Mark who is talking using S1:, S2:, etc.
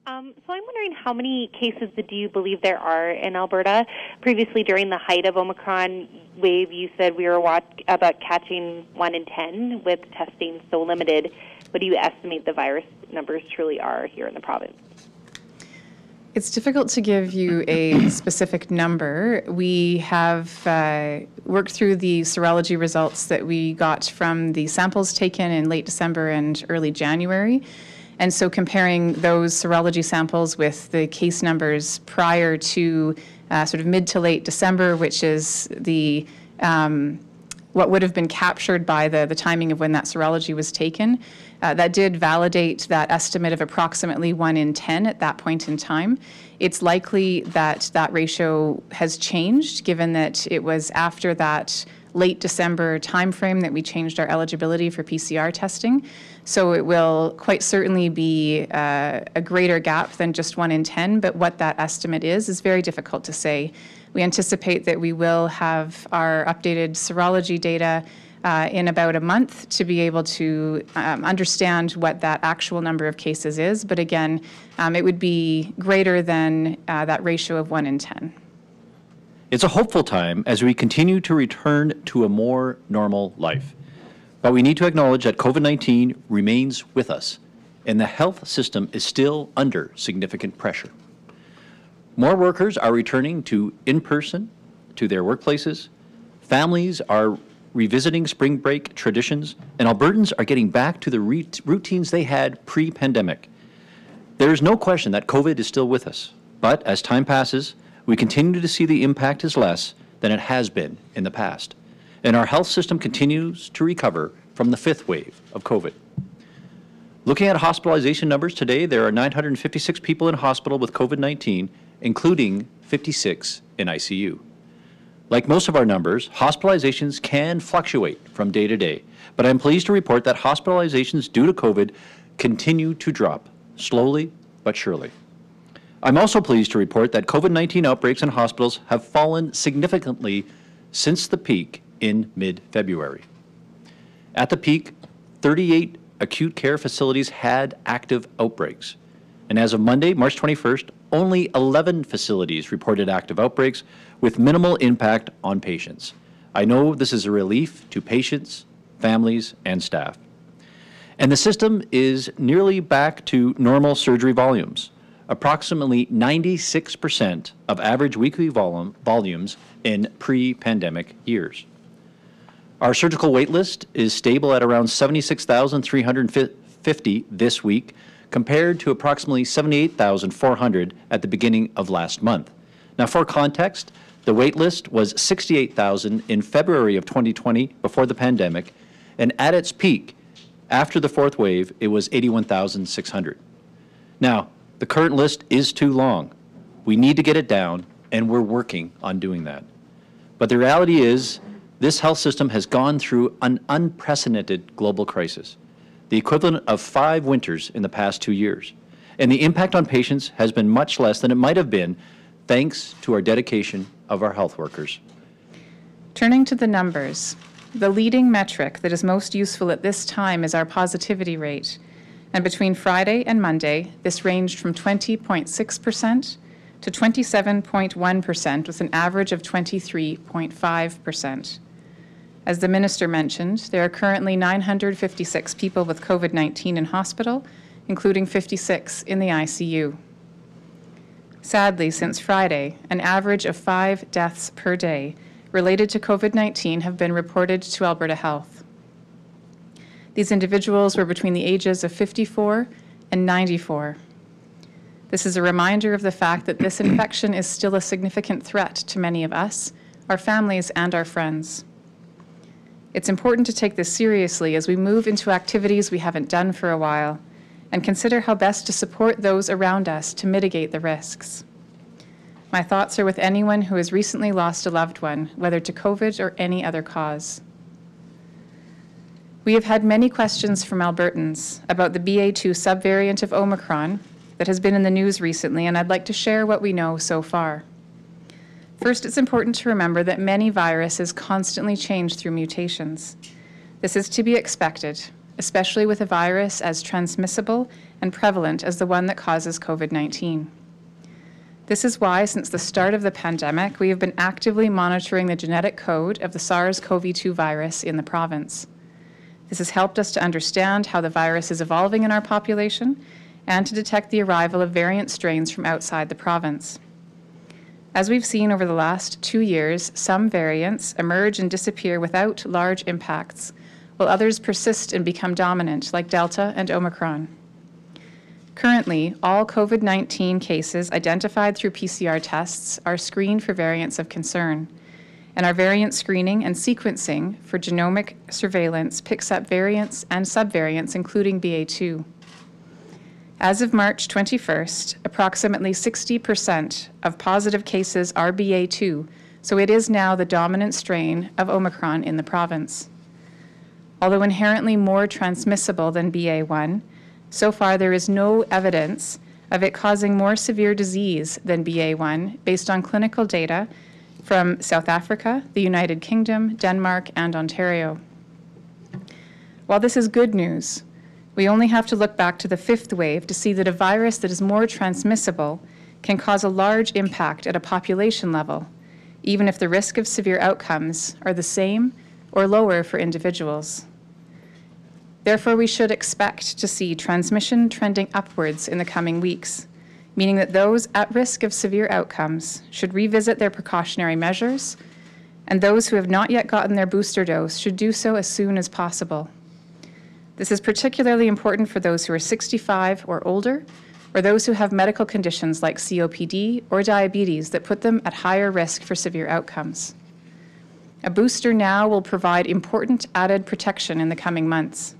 S1: So I'm wondering how many cases do you believe there are in Alberta? Previously, during the height of Omicron wave, you said we were about catching 1 in 10 with testing so limited. What do you estimate the virus numbers truly are here in the province?
S2: It's difficult to give you a specific number. We have worked through the serology results that we got from the samples taken in late December and early January. And so comparing those serology samples with the case numbers prior to sort of mid to late December, which is the what would have been captured by the timing of when that serology was taken, that did validate that estimate of approximately 1 in 10 at that point in time. It's likely that that ratio has changed, given that it was after that late December timeframe that we changed our eligibility for PCR testing. So it will quite certainly be a greater gap than just 1 in 10, but what that estimate is very difficult to say. We anticipate that we will have our updated serology data in about a month to be able to understand what that actual number of cases is. But again, it would be greater than that ratio of 1 in 10.
S3: It's a hopeful time as we continue to return to a more normal life. But we need to acknowledge that COVID-19 remains with us, and the health system is still under significant pressure. More workers are returning in-person to their workplaces. Families are revisiting spring break traditions, and Albertans are getting back to the routines they had pre-pandemic. There is no question that COVID is still with us, but as time passes, we continue to see the impact is less than it has been in the past, and our health system continues to recover from the 5th wave of COVID. Looking at hospitalization numbers today, there are 956 people in hospital with COVID-19, including 56 in ICU. Like most of our numbers, hospitalizations can fluctuate from day to day, but I'm pleased to report that hospitalizations due to COVID continue to drop, slowly but surely. I'm also pleased to report that COVID-19 outbreaks in hospitals have fallen significantly since the peak in mid-February. At the peak, 38 acute care facilities had active outbreaks. And as of Monday, March 21st, only 11 facilities reported active outbreaks with minimal impact on patients. I know this is a relief to patients, families, and staff. And the system is nearly back to normal surgery volumes, approximately 96% of average weekly volumes in pre-pandemic years. Our surgical wait list is stable at around 76,350 this week, compared to approximately 78,400 at the beginning of last month. Now, for context, the wait list was 68,000 in February of 2020 before the pandemic, and at its peak, after the 4th wave, it was 81,600. Now, the current list is too long. We need to get it down, and we're working on doing that. But the reality is, this health system has gone through an unprecedented global crisis, the equivalent of 5 winters in the past 2 years. And the impact on patients has been much less than it might have been thanks to our dedication of our health workers.
S2: Turning to the numbers, the leading metric that is most useful at this time is our positivity rate. And between Friday and Monday, this ranged from 20.6% to 27.1%, with an average of 23.5%. As the Minister mentioned, there are currently 956 people with COVID-19 in hospital, including 56 in the ICU. Sadly, since Friday, an average of 5 deaths per day related to COVID-19 have been reported to Alberta Health. These individuals were between the ages of 54 and 94. This is a reminder of the fact that this infection is still a significant threat to many of us, our families, and our friends. It's important to take this seriously as we move into activities we haven't done for a while and consider how best to support those around us to mitigate the risks. My thoughts are with anyone who has recently lost a loved one, whether to COVID or any other cause. We have had many questions from Albertans about the Ba.2 subvariant of Omicron that has been in the news recently, and I'd like to share what we know so far. First, it's important to remember that many viruses constantly change through mutations. This is to be expected, especially with a virus as transmissible and prevalent as the one that causes COVID-19. This is why, since the start of the pandemic, we have been actively monitoring the genetic code of the SARS-CoV-2 virus in the province. This has helped us to understand how the virus is evolving in our population and to detect the arrival of variant strains from outside the province. As we've seen over the last 2 years, some variants emerge and disappear without large impacts, while others persist and become dominant, like Delta and Omicron. Currently, all COVID-19 cases identified through PCR tests are screened for variants of concern, and our variant screening and sequencing for genomic surveillance picks up variants and subvariants, including Ba.2. As of March 21st, approximately 60% of positive cases are Ba.2, so it is now the dominant strain of Omicron in the province. Although inherently more transmissible than Ba.1, so far there is no evidence of it causing more severe disease than Ba.1 based on clinical data from South Africa, the United Kingdom, Denmark, and Ontario. While this is good news, we only have to look back to the 5th wave to see that a virus that is more transmissible can cause a large impact at a population level, even if the risk of severe outcomes are the same or lower for individuals. Therefore, we should expect to see transmission trending upwards in the coming weeks, meaning that those at risk of severe outcomes should revisit their precautionary measures, and those who have not yet gotten their booster dose should do so as soon as possible. This is particularly important for those who are 65 or older, or those who have medical conditions like COPD or diabetes that put them at higher risk for severe outcomes. A booster now will provide important added protection in the coming months.